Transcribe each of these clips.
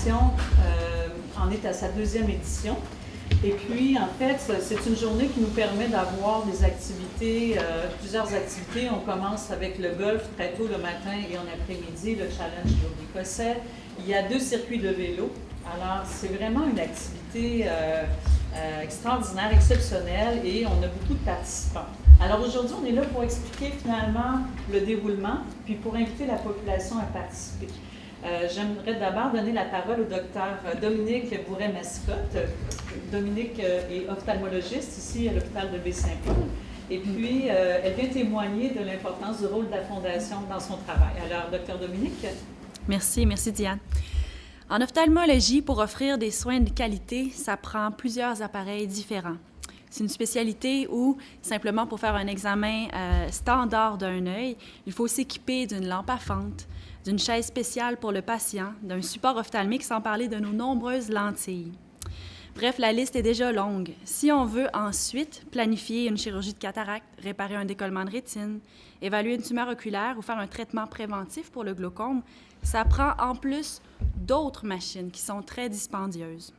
fondation en est à sa 2e édition. Et puis, en fait, c'est une journée qui nous permet d'avoir des activités, plusieurs activités. On commence avec le golf très tôt le matin et en après-midi, le challenge jour écossais. Il y a 2 circuits de vélo. Alors, c'est vraiment une activité extraordinaire, exceptionnelle, et on a beaucoup de participants. Alors aujourd'hui, on est là pour expliquer finalement le déroulement, puis pour inviter la population à participer. J'aimerais d'abord donner la parole au docteur Dominique Bourret-Mascotte. Dominique est ophtalmologiste ici à l'hôpital de Baie-Saint-Paul. Et puis, elle vient témoigner de l'importance du rôle de la Fondation dans son travail. Alors, docteur Dominique. Merci Diane. En ophtalmologie, pour offrir des soins de qualité, ça prend plusieurs appareils différents. C'est une spécialité où, simplement pour faire un examen standard d'un œil, il faut s'équiper d'une lampe à fente, d'une chaise spéciale pour le patient, d'un support ophtalmique, sans parler de nos nombreuses lentilles. Bref, la liste est déjà longue. Si on veut ensuite planifier une chirurgie de cataracte, réparer un décollement de rétine, évaluer une tumeur oculaire ou faire un traitement préventif pour le glaucome, ça prend en plus d'autres machines qui sont très dispendieuses.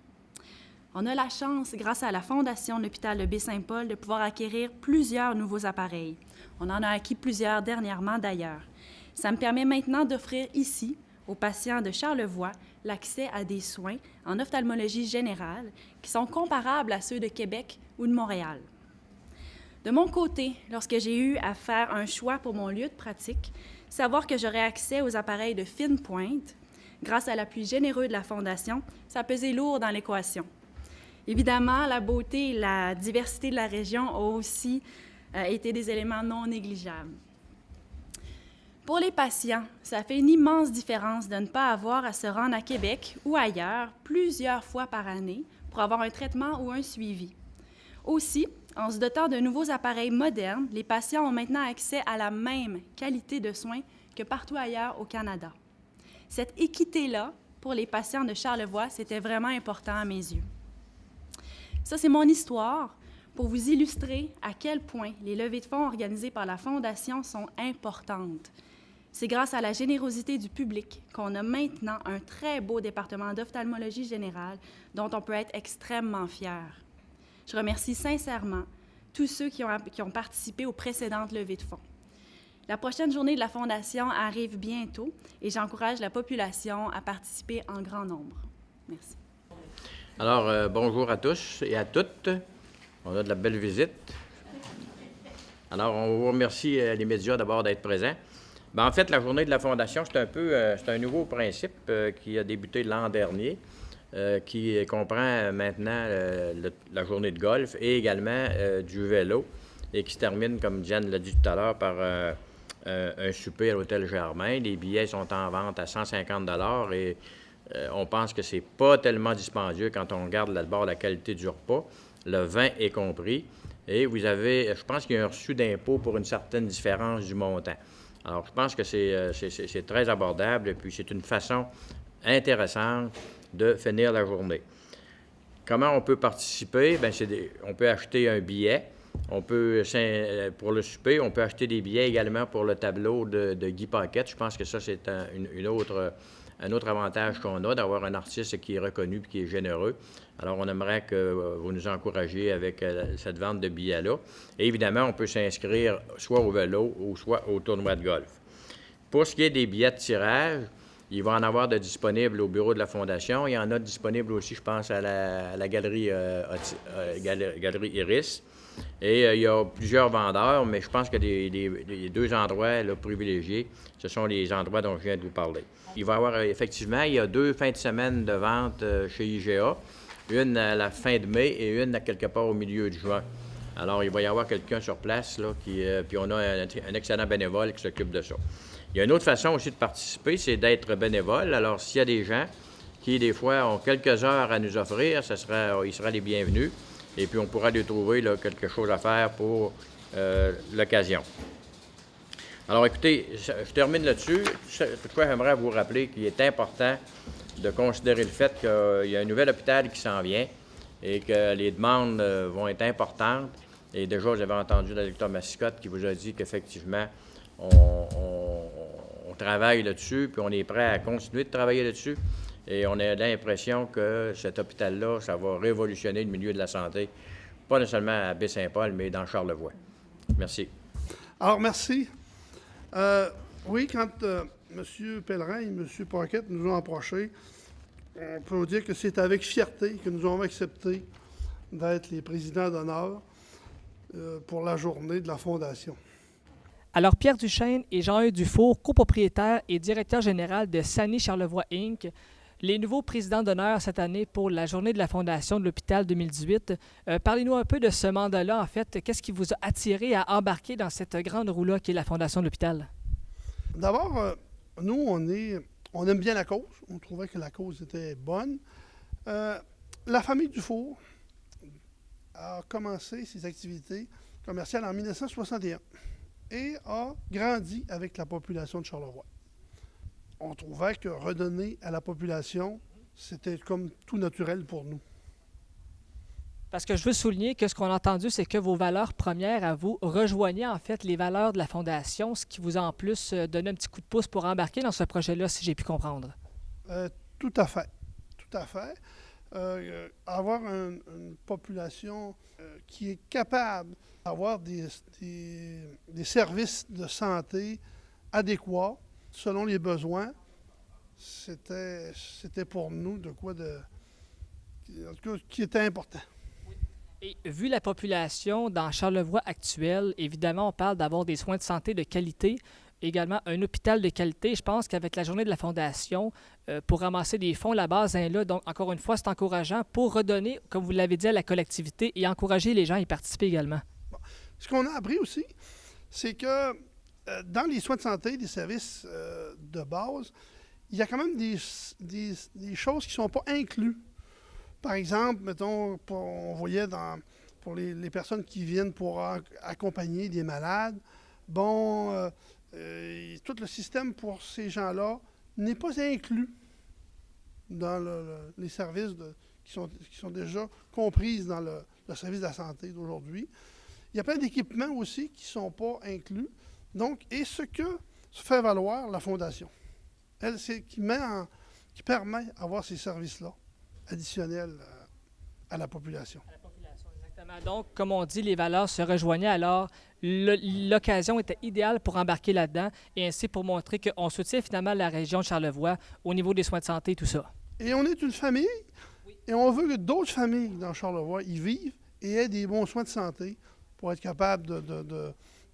On a la chance, grâce à la Fondation de l'hôpital de Baie-Saint-Paul, de pouvoir acquérir plusieurs nouveaux appareils. On en a acquis plusieurs dernièrement d'ailleurs. Ça me permet maintenant d'offrir ici, aux patients de Charlevoix, l'accès à des soins en ophtalmologie générale qui sont comparables à ceux de Québec ou de Montréal. De mon côté, lorsque j'ai eu à faire un choix pour mon lieu de pratique, savoir que j'aurais accès aux appareils de fine pointe, grâce à l'appui généreux de la Fondation, ça pesait lourd dans l'équation. Évidemment, la beauté et la diversité de la région ont aussi été des éléments non négligeables. Pour les patients, ça fait une immense différence de ne pas avoir à se rendre à Québec ou ailleurs plusieurs fois par année pour avoir un traitement ou un suivi. Aussi, en se dotant de nouveaux appareils modernes, les patients ont maintenant accès à la même qualité de soins que partout ailleurs au Canada. Cette équité-là, pour les patients de Charlevoix, c'était vraiment important à mes yeux. Ça, c'est mon histoire pour vous illustrer à quel point les levées de fonds organisées par la Fondation sont importantes. C'est grâce à la générosité du public qu'on a maintenant un très beau département d'ophtalmologie générale dont on peut être extrêmement fier. Je remercie sincèrement tous ceux qui ont participé aux précédentes levées de fonds. La prochaine journée de la Fondation arrive bientôt et j'encourage la population à participer en grand nombre. Merci. Alors, bonjour à tous et à toutes. On a de la belle visite. Alors, on vous remercie les médias d'abord d'être présents. En fait, la journée de la Fondation, c'est un nouveau principe qui a débuté l'an dernier, qui comprend maintenant la journée de golf et également du vélo, et qui se termine, comme Diane l'a dit tout à l'heure, par un souper à l'Hôtel Germain. Les billets sont en vente à 150 $ et on pense que c'est pas tellement dispendieux quand on regarde d'abord la qualité du repas. Le vin est compris. Et vous avez, je pense qu'il y a un reçu d'impôt pour une certaine différence du montant. Alors, je pense que c'est très abordable et puis c'est une façon intéressante de finir la journée. Comment on peut participer? Bien, on peut acheter un billet. On peut, pour le souper, on peut acheter des billets également pour le tableau de Guy Paquette. Je pense que ça, c'est un autre avantage qu'on a, d'avoir un artiste qui est reconnu et qui est généreux. Alors, on aimerait que vous nous encouragiez avec cette vente de billets-là. Et évidemment, on peut s'inscrire soit au vélo ou soit au tournoi de golf. Pour ce qui est des billets de tirage, il va en avoir de disponibles au bureau de la Fondation. Il y en a de disponibles aussi, je pense, à la galerie Iris. Et il y a plusieurs vendeurs, mais je pense que les 2 endroits là, privilégiés, ce sont les endroits dont je viens de vous parler. Il va y avoir, effectivement, il y a 2 fins de semaine de vente chez IGA, une à la fin de mai et une à quelque part au milieu de juin. Alors, il va y avoir quelqu'un sur place, là, puis on a un excellent bénévole qui s'occupe de ça. Il y a une autre façon aussi de participer, c'est d'être bénévole. Alors, s'il y a des gens qui, des fois, ont quelques heures à nous offrir, ils seraient les bienvenus. Et puis, on pourra lui trouver là, quelque chose à faire pour l'occasion. Alors, écoutez, je termine là-dessus. Toutefois, j'aimerais vous rappeler qu'il est important de considérer le fait qu'il y a un nouvel hôpital qui s'en vient et que les demandes vont être importantes. Et déjà, vous avez entendu le docteur Mascotte qui vous a dit qu'effectivement, on travaille là-dessus, puis on est prêt à continuer de travailler là-dessus. Et on a l'impression que cet hôpital-là, ça va révolutionner le milieu de la santé, pas nécessairement à Baie-Saint-Paul, mais dans Charlevoix. Merci. Alors, merci. Oui, quand M. Pellerin et M. Paquette nous ont approchés, on peut vous dire que c'est avec fierté que nous avons accepté d'être les présidents d'honneur pour la journée de la Fondation. Alors, Pierre Duchesne et Jean-Eudes Dufour, copropriétaires et directeur général de Sani Charlevoix Inc., les nouveaux présidents d'honneur cette année pour la journée de la Fondation de l'Hôpital 2018. Parlez-nous un peu de ce mandat-là, en fait. Qu'est-ce qui vous a attiré à embarquer dans cette grande roue-là qui est la Fondation de l'Hôpital? D'abord, nous, on aime bien la cause. On trouvait que la cause était bonne. La famille Dufour a commencé ses activités commerciales en 1961 et a grandi avec la population de Charlevoix. On trouvait que redonner à la population, c'était comme tout naturel pour nous. Parce que je veux souligner que ce qu'on a entendu, c'est que vos valeurs premières à vous rejoignaient en fait les valeurs de la Fondation, ce qui vous a en plus donné un petit coup de pouce pour embarquer dans ce projet-là, si j'ai pu comprendre. Tout à fait. Tout à fait. Avoir une population qui est capable d'avoir des services de santé adéquats selon les besoins, c'était pour nous de quoi en tout cas, qui était important. Et vu la population dans Charlevoix actuelle, évidemment, on parle d'avoir des soins de santé de qualité, également un hôpital de qualité. Je pense qu'avec la journée de la Fondation, pour ramasser des fonds, la base est là. Donc, encore une fois, c'est encourageant pour redonner, comme vous l'avez dit, à la collectivité et encourager les gens à y participer également. Bon. Ce qu'on a appris aussi, c'est que dans les soins de santé, des services de base, il y a quand même des choses qui ne sont pas incluses. Par exemple, mettons, on voyait pour les personnes qui viennent pour accompagner des malades, bon, tout le système pour ces gens-là n'est pas inclus dans les services qui sont déjà comprises dans le service de la santé d'aujourd'hui. Il y a plein d'équipements aussi qui ne sont pas inclus. Donc, et ce que fait valoir la Fondation, elle, c'est qui permet d'avoir ces services-là additionnels à la population. À la population, exactement. Donc, comme on dit, les valeurs se rejoignaient, alors l'occasion était idéale pour embarquer là-dedans et ainsi pour montrer qu'on soutient finalement la région de Charlevoix au niveau des soins de santé et tout ça. Et on est une famille, et on veut que d'autres familles dans Charlevoix y vivent et aient des bons soins de santé pour être capables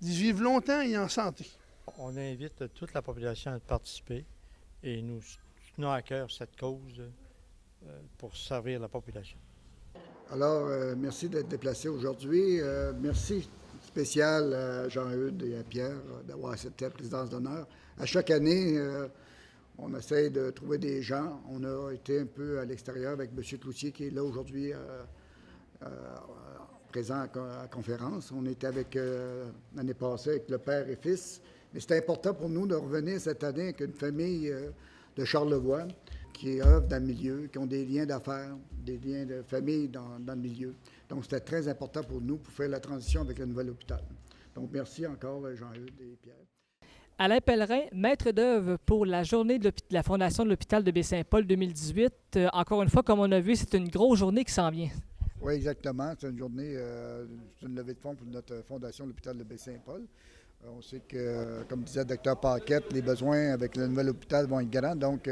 d'y vivre longtemps et en santé. On invite toute la population à participer et nous tenons à cœur cette cause pour servir la population. Alors, merci d'être déplacé aujourd'hui. Merci spécial à Jean-Eudes et à Pierre d'avoir accepté la présidence d'honneur. À chaque année, on essaie de trouver des gens. On a été un peu à l'extérieur avec M. Cloutier qui est là aujourd'hui présent à la conférence. On était avec l'année passée avec le père et fils. Mais c'est important pour nous de revenir cette année avec une famille de Charlevoix qui œuvrent dans le milieu, qui ont des liens d'affaires, des liens de famille dans le milieu. Donc, c'était très important pour nous pour faire la transition avec le nouvel hôpital. Donc, merci encore, Jean-Eudes et Pierre. Alain Pellerin, maître d'œuvre pour la journée de la Fondation de l'Hôpital de Baie-Saint-Paul 2018. Encore une fois, comme on a vu, c'est une grosse journée qui s'en vient. Oui, exactement. C'est une journée, c'est une levée de fonds pour notre Fondation de l'Hôpital de Baie-Saint-Paul. On sait que, comme disait le Dr Paquette, les besoins avec le nouvel hôpital vont être grands. Donc,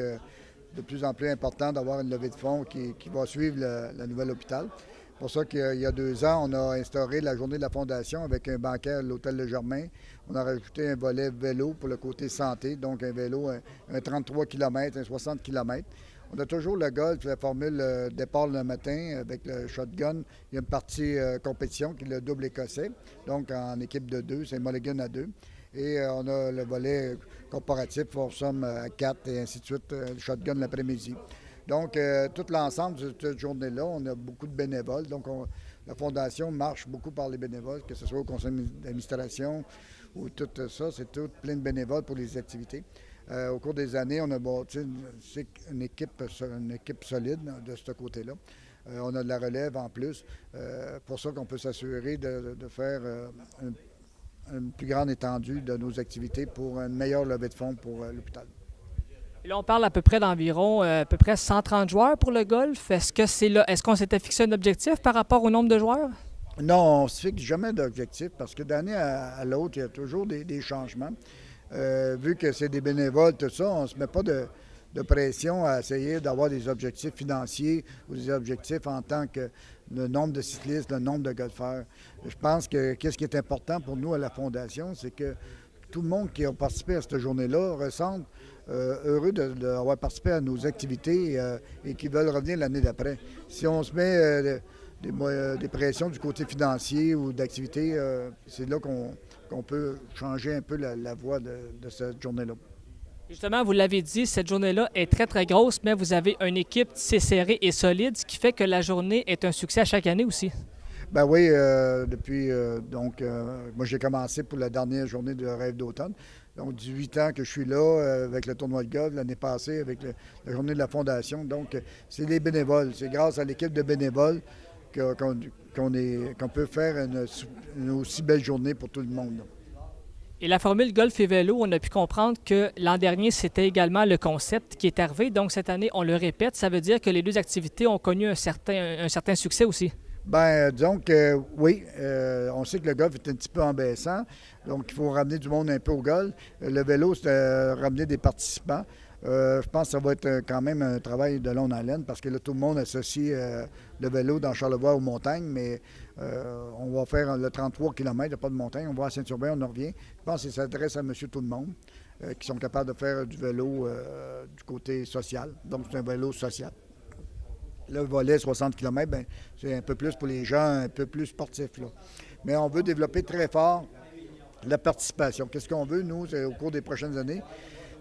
de plus en plus important d'avoir une levée de fonds qui va suivre le nouvel hôpital. C'est pour ça qu'il y a 2 ans, on a instauré la journée de la Fondation avec un banquet à l'Hôtel Le Germain. On a rajouté un volet vélo pour le côté santé, donc un vélo, un 33 km, un 60 km. On a toujours le golf, la formule départ le matin avec le shotgun. Il y a une partie compétition qui est le double écossais, donc en équipe de 2, c'est mulligan à 2. Et on a le volet corporatif, foursome à 4 et ainsi de suite, le shotgun l'après-midi. Donc, tout l'ensemble de cette journée-là, on a beaucoup de bénévoles. Donc, la Fondation marche beaucoup par les bénévoles, que ce soit au conseil d'administration ou tout ça. C'est tout plein de bénévoles pour les activités. Au cours des années, on a bâti une équipe solide de ce côté-là. On a de la relève en plus. Pour ça qu'on peut s'assurer de faire une plus grande étendue de nos activités pour une meilleure levée de fonds pour l'hôpital. Et là, on parle à peu près d'environ à peu près 130 joueurs pour le golf. Est-ce qu'on s'était fixé un objectif par rapport au nombre de joueurs? Non, on ne se fixe jamais d'objectif parce que d'année à l'autre, il y a toujours des changements. Vu que c'est des bénévoles, tout ça, on ne se met pas de pression à essayer d'avoir des objectifs financiers ou des objectifs en tant que le nombre de cyclistes, le nombre de golfeurs. Je pense que ce qui est important pour nous à la Fondation, c'est que tout le monde qui a participé à cette journée-là ressente heureux d'avoir participé à nos activités et qui veulent revenir l'année d'après. Si on se met des pressions du côté financier ou d'activité, c'est là qu'on peut changer un peu la voie de cette journée-là. Justement, vous l'avez dit, cette journée-là est très, très grosse, mais vous avez une équipe tissée serrée et solide, ce qui fait que la journée est un succès à chaque année aussi. Ben oui, moi j'ai commencé pour la dernière journée de Rêve d'automne. Donc 18 ans que je suis là avec le tournoi de golf, l'année passée avec la journée de la Fondation. Donc c'est les bénévoles, c'est grâce à l'équipe de bénévoles qu'on peut faire une aussi belle journée pour tout le monde. Là. Et la formule golf et vélo, on a pu comprendre que l'an dernier, c'était également le concept qui est arrivé. Donc, cette année, on le répète. Ça veut dire que les deux activités ont connu un certain succès aussi. Bien, disons que oui, on sait que le golf est un petit peu en baissant. Donc, il faut ramener du monde un peu au golf. Le vélo, c'est ramener des participants. Je pense que ça va être quand même un travail de longue haleine parce que là, tout le monde associe le vélo dans Charlevoix aux montagnes, mais on va faire le 33 km, il n'y a pas de montagne. On va à Saint-Urbain, on en revient. Je pense que ça s'adresse à monsieur tout le monde qui sont capables de faire du vélo du côté social. Donc, c'est un vélo social. Le volet 60 km, bien, c'est un peu plus pour les gens, un peu plus sportifs. Là. Mais on veut développer très fort la participation. Qu'est-ce qu'on veut, nous, au cours des prochaines années?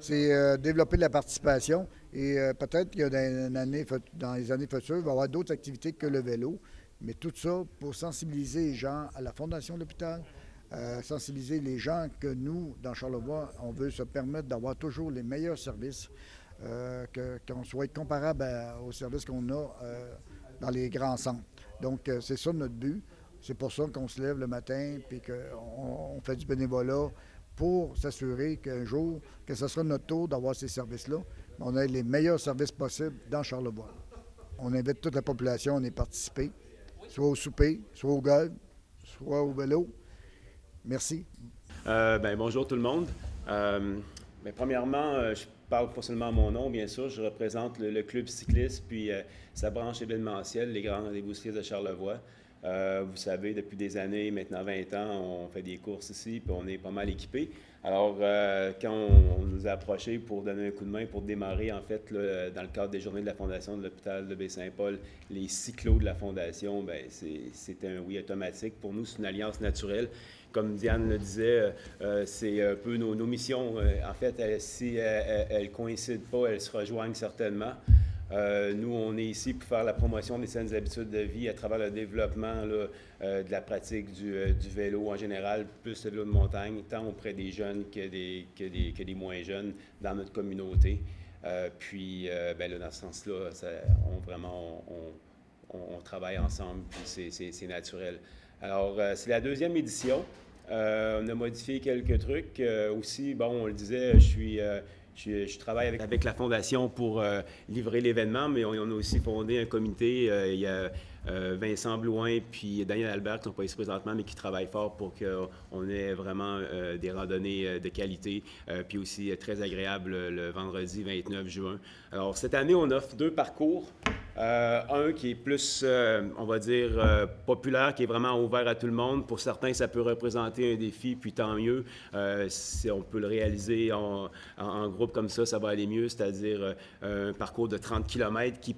C'est développer la participation et peut-être qu'il y a dans les années futures, il va y avoir d'autres activités que le vélo, mais tout ça pour sensibiliser les gens à la Fondation de l'hôpital, sensibiliser les gens que nous, dans Charlevoix, on veut se permettre d'avoir toujours les meilleurs services, qu'on soit comparable aux services qu'on a dans les grands centres. Donc, c'est ça notre but. C'est pour ça qu'on se lève le matin et qu'on fait du bénévolat pour s'assurer qu'un jour, que ce sera notre tour d'avoir ces services-là, on a les meilleurs services possibles dans Charlevoix. On invite toute la population à y participer, soit au souper, soit au golf, soit au vélo. Merci. Bonjour tout le monde. Premièrement, je parle pas seulement à mon nom, bien sûr. Je représente le club cycliste, puis sa branche événementielle, les Grands Rendez-vous cyclistes de Charlevoix. Vous savez, depuis des années, maintenant 20 ans, on fait des courses ici, puis on est pas mal équipés. Alors, quand on nous a approchés pour donner un coup de main, pour démarrer, en fait, là, dans le cadre des journées de la Fondation de l'hôpital de Baie-Saint-Paul, les cyclos de la Fondation, bien, c'est un oui automatique. Pour nous, c'est une alliance naturelle. Comme Diane le disait, c'est un peu nos missions. En fait, si elles ne coïncident pas, elles se rejoignent certainement. Nous, on est ici pour faire la promotion des saines habitudes de vie à travers le développement là, de la pratique du vélo en général, plus le vélo de montagne, tant auprès des jeunes que des moins jeunes dans notre communauté. Là, dans ce sens-là, on travaille ensemble, puis c'est naturel. Alors, c'est la deuxième édition. On a modifié quelques trucs. Aussi, on le disait, je travaille avec la Fondation pour livrer l'événement, mais on a aussi fondé un comité. Il y a Vincent Blouin puis Daniel Albert qui ne sont pas ici présentement, mais qui travaillent fort pour qu'on ait vraiment des randonnées de qualité, puis aussi très agréable le vendredi 29 juin. Alors, cette année, on offre 2 parcours. Un qui est plus, on va dire, populaire, qui est vraiment ouvert à tout le monde. Pour certains, ça peut représenter un défi, puis tant mieux. Si on peut le réaliser en groupe comme ça va aller mieux, c'est-à-dire un parcours de 30 km qui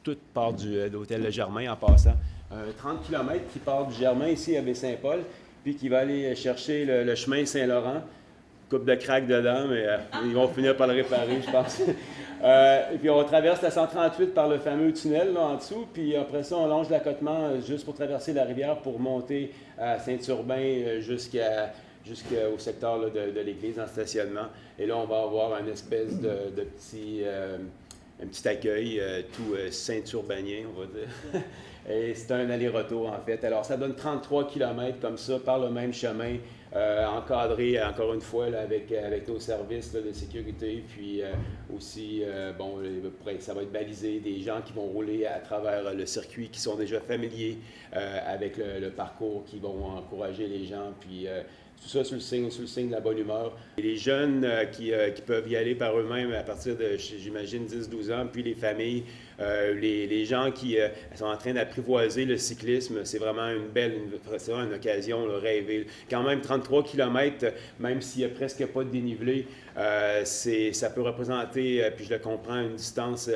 tout part de l'hôtel Le Germain en passant. 30 km qui part du Germain ici à Baie-Saint-Paul, puis qui va aller chercher le chemin Saint-Laurent. Coupe de crack dedans, mais ils vont finir par le réparer, je pense. Et puis on traverse la 138 par le fameux tunnel là en dessous, puis après ça, on longe l'accotement juste pour traverser la rivière pour monter à Saint-Urbain jusqu'au secteur là, de l'église en stationnement. Et là, on va avoir une espèce de petit accueil tout Saint-Urbainien, on va dire. Et c'est un aller-retour, en fait. Alors, ça donne 33 km comme ça, par le même chemin, encadré, encore une fois, là, avec nos services là, de sécurité. Puis aussi, ça va être balisé, des gens qui vont rouler à travers le circuit, qui sont déjà familiers avec le parcours, qui vont encourager les gens. Puis tout ça sous le signe de la bonne humeur. Et les jeunes qui peuvent y aller par eux-mêmes à partir de, j'imagine, 10-12 ans, puis les familles, les gens qui sont en train d'apprivoiser le cyclisme, c'est vraiment c'est vraiment une occasion de rêver. Quand même 33 km, même s'il n'y a presque pas de dénivelé, ça peut représenter, puis je le comprends, une distance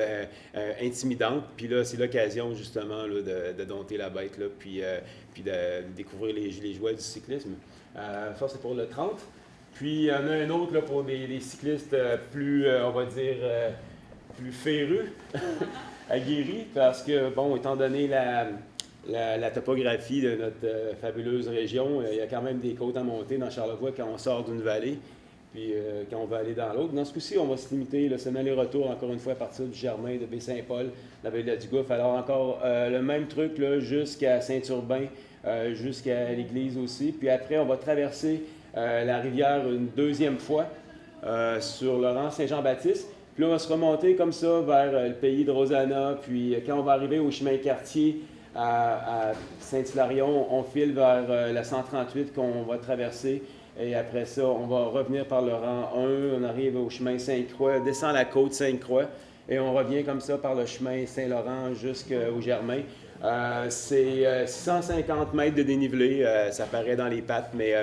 intimidante. Puis là, c'est l'occasion justement là, de dompter la bête, là, puis de découvrir les joies du cyclisme. Ça, c'est pour le 30. Puis, il y en a un autre là, pour des cyclistes plus, on va dire, plus férus, aguerris, parce que, bon, étant donné la topographie de notre fabuleuse région, il y a quand même des côtes à monter dans Charlevoix quand on sort d'une vallée, puis quand on va aller dans l'autre. Dans ce coup-ci, on va se limiter, là, c'est un aller-retour, encore une fois, à partir du Germain, de Baie-Saint-Paul, la vallée du Gouffre. Alors, encore le même truc, là, jusqu'à Saint-Urbain, jusqu'à l'église aussi. Puis après, on va traverser la rivière une deuxième fois sur le rang Saint-Jean-Baptiste. Puis là, on va se remonter comme ça vers le pays de Rosanna. Puis quand on va arriver au chemin Cartier à Saint-Hilarion, on file vers la 138 qu'on va traverser. Et après ça, on va revenir par le rang 1. On arrive au chemin Sainte-Croix, descend la côte Sainte-Croix. Et on revient comme ça par le chemin Saint-Laurent jusqu'au Germain. C'est 650 mètres de dénivelé, ça paraît dans les pattes, mais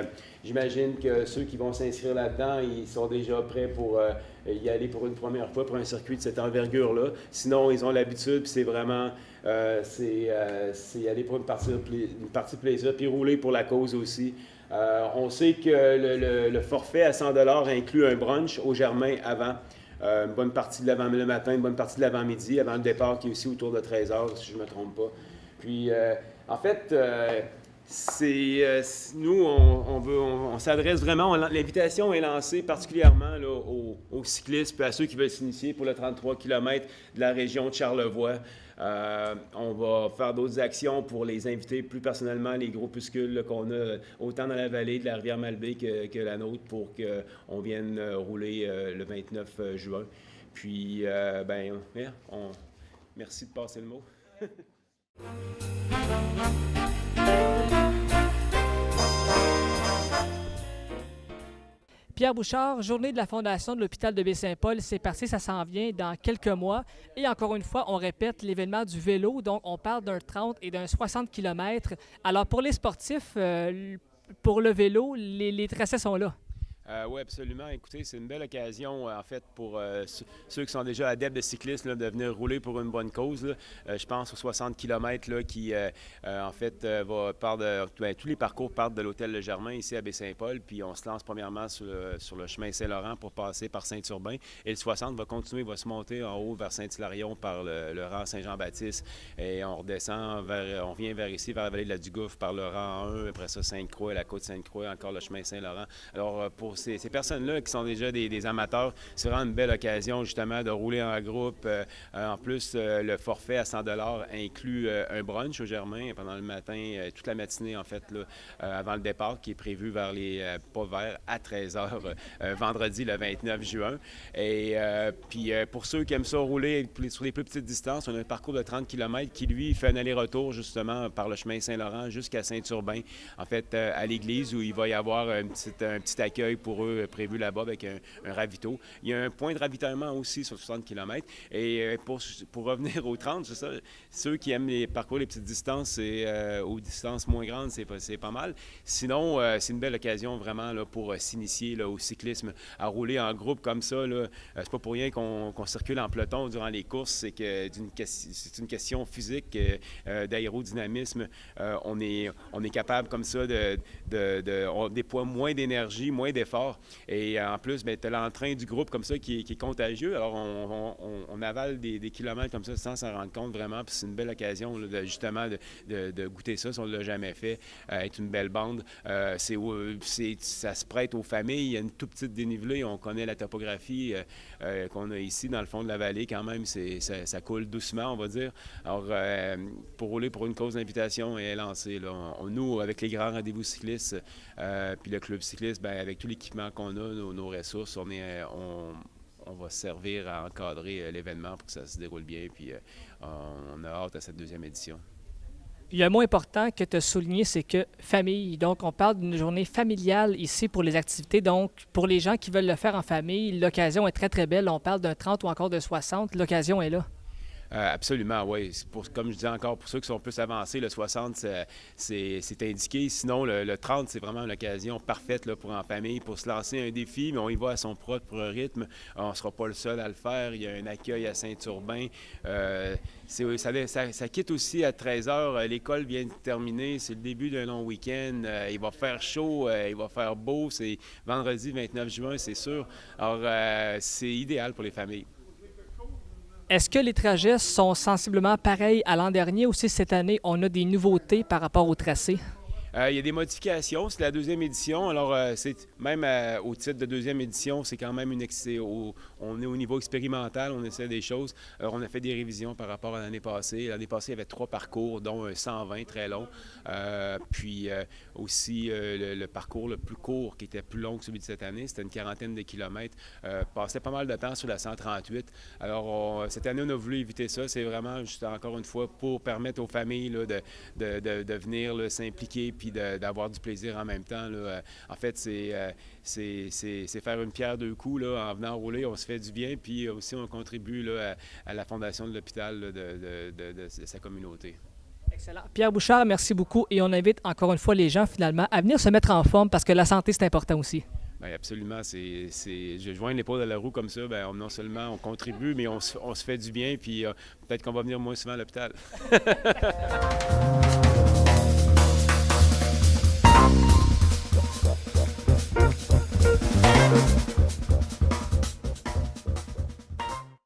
j'imagine que ceux qui vont s'inscrire là-dedans, ils sont déjà prêts pour y aller pour une première fois pour un circuit de cette envergure-là. Sinon, ils ont l'habitude, puis c'est vraiment c'est y aller pour une partie plaisir, puis rouler pour la cause aussi. On sait que le forfait à 100 $ inclut un brunch au Germain avant. Une bonne partie de l'avant le matin, une bonne partie de l'avant-midi, avant le départ qui est aussi autour de 13 h, si je ne me trompe pas. Puis, en fait, nous, on s'adresse vraiment, l'invitation est lancée particulièrement là, aux cyclistes et à ceux qui veulent s'initier pour le 33 km de la région de Charlevoix. On va faire d'autres actions pour les inviter plus personnellement, les groupuscules là, qu'on a autant dans la vallée de la rivière Malbaie que la nôtre pour qu'on vienne rouler le 29 juin. Puis, merci de passer le mot. Pierre Bouchard, journée de la Fondation de l'hôpital de Baie-Saint-Paul, c'est parti, ça s'en vient dans quelques mois. Et encore une fois, on répète l'événement du vélo, donc on parle d'un 30 et d'un 60 km. Alors pour les sportifs, pour le vélo, les tracés sont là. Oui, absolument. Écoutez, c'est une belle occasion, en fait, pour ceux qui sont déjà adeptes de cyclisme, là, de venir rouler pour une bonne cause. Là. Je pense aux 60 km là, qui, en fait, tous les parcours partent de l'hôtel Le Germain, ici à Baie-Saint-Paul, puis on se lance premièrement sur le chemin Saint-Laurent pour passer par Saint-Urbain. Et le 60 va continuer, va se monter en haut vers Saint-Hilarion par le rang Saint-Jean-Baptiste. Et on redescend, on vient vers ici, vers la vallée de la Dugouffe, par le rang 1, après ça, Sainte-Croix, la côte Sainte-Croix, encore le chemin Saint-Laurent. Alors, pour ces personnes-là qui sont déjà des amateurs, c'est vraiment une belle occasion justement de rouler en groupe. En plus, le forfait à 100 $ inclut un brunch au Germain pendant le matin, toute la matinée en fait, là, avant le départ qui est prévu à 13 h vendredi le 29 juin. Et puis pour ceux qui aiment ça rouler sur les plus petites distances, on a un parcours de 30 km qui lui fait un aller-retour justement par le chemin Saint-Laurent jusqu'à Saint-Urbain, en fait à l'église où il va y avoir un petit accueil pour eux prévu là-bas avec un ravito. Il y a un point de ravitaillement aussi sur 60 km. Et pour revenir aux 30, c'est ça, ceux qui aiment les parcours les petites distances aux distances moins grandes, c'est pas mal. Sinon, c'est une belle occasion vraiment là, pour s'initier là, au cyclisme, à rouler en groupe comme ça. C'est pas pour rien qu'on circule en peloton durant les courses, c'est une question physique, d'aérodynamisme. On est capable comme ça on déploie moins d'énergie, moins d'effort fort. Et en plus, tu as l'entrain du groupe comme ça qui est contagieux. Alors, on avale des kilomètres comme ça sans s'en rendre compte vraiment. Puis c'est une belle occasion là, justement de goûter ça si on ne l'a jamais fait. Être une belle bande. Ça se prête aux familles. Il y a une toute petite dénivelée. On connaît la topographie qu'on a ici dans le fond de la vallée. Quand même, ça coule doucement, on va dire. Alors, pour rouler pour une cause d'invitation est lancée. Là. Nous, avec les grands rendez-vous cyclistes, puis le club cycliste, avec tout l'équipement qu'on a, nos ressources, on va servir à encadrer l'événement pour que ça se déroule bien. Puis on a hâte à cette deuxième édition. Il y a un mot important que tu as souligné, c'est que famille. Donc, on parle d'une journée familiale ici pour les activités. Donc, pour les gens qui veulent le faire en famille, l'occasion est très, très belle. On parle d'un 30 ou encore de 60. L'occasion est là. Absolument, oui. Comme je disais encore, pour ceux qui sont plus avancés, le 60, c'est indiqué. Sinon, le 30, c'est vraiment une occasion parfaite là, pour en famille, pour se lancer un défi, mais on y va à son propre rythme. On ne sera pas le seul à le faire. Il y a un accueil à Saint-Urbain. Ça quitte aussi à 13h. L'école vient de terminer. C'est le début d'un long week-end. Il va faire chaud, il va faire beau. C'est vendredi 29 juin, c'est sûr. Alors, c'est idéal pour les familles. Est-ce que les trajets sont sensiblement pareils à l'an dernier ou si cette année, on a des nouveautés par rapport au tracé? Il y a des modifications, c'est la deuxième édition. Alors, même au titre de deuxième édition, c'est quand même on est au niveau expérimental, on essaie des choses. Alors, on a fait des révisions par rapport à l'année passée. L'année passée, il y avait 3 parcours, dont un 120 très long. Puis aussi, le parcours le plus court, qui était plus long que celui de cette année, c'était une 40aine de kilomètres. Passait pas mal de temps sur la 138. Alors, cette année, on a voulu éviter ça. C'est vraiment, juste encore une fois, pour permettre aux familles là, de venir là, s'impliquer puis d'avoir du plaisir en même temps. Là. En fait, c'est faire une pierre deux coups. Là. En venant rouler, on se fait du bien, puis aussi on contribue là, à la fondation de l'hôpital de sa communauté. Excellent. Pierre Bouchard, merci beaucoup. Et on invite encore une fois les gens, finalement, à venir se mettre en forme parce que la santé, c'est important aussi. Bien, absolument. Je joins l'épaule à la roue comme ça. Bien, non seulement on contribue, mais on se fait du bien, puis peut-être qu'on va venir moins souvent à l'hôpital.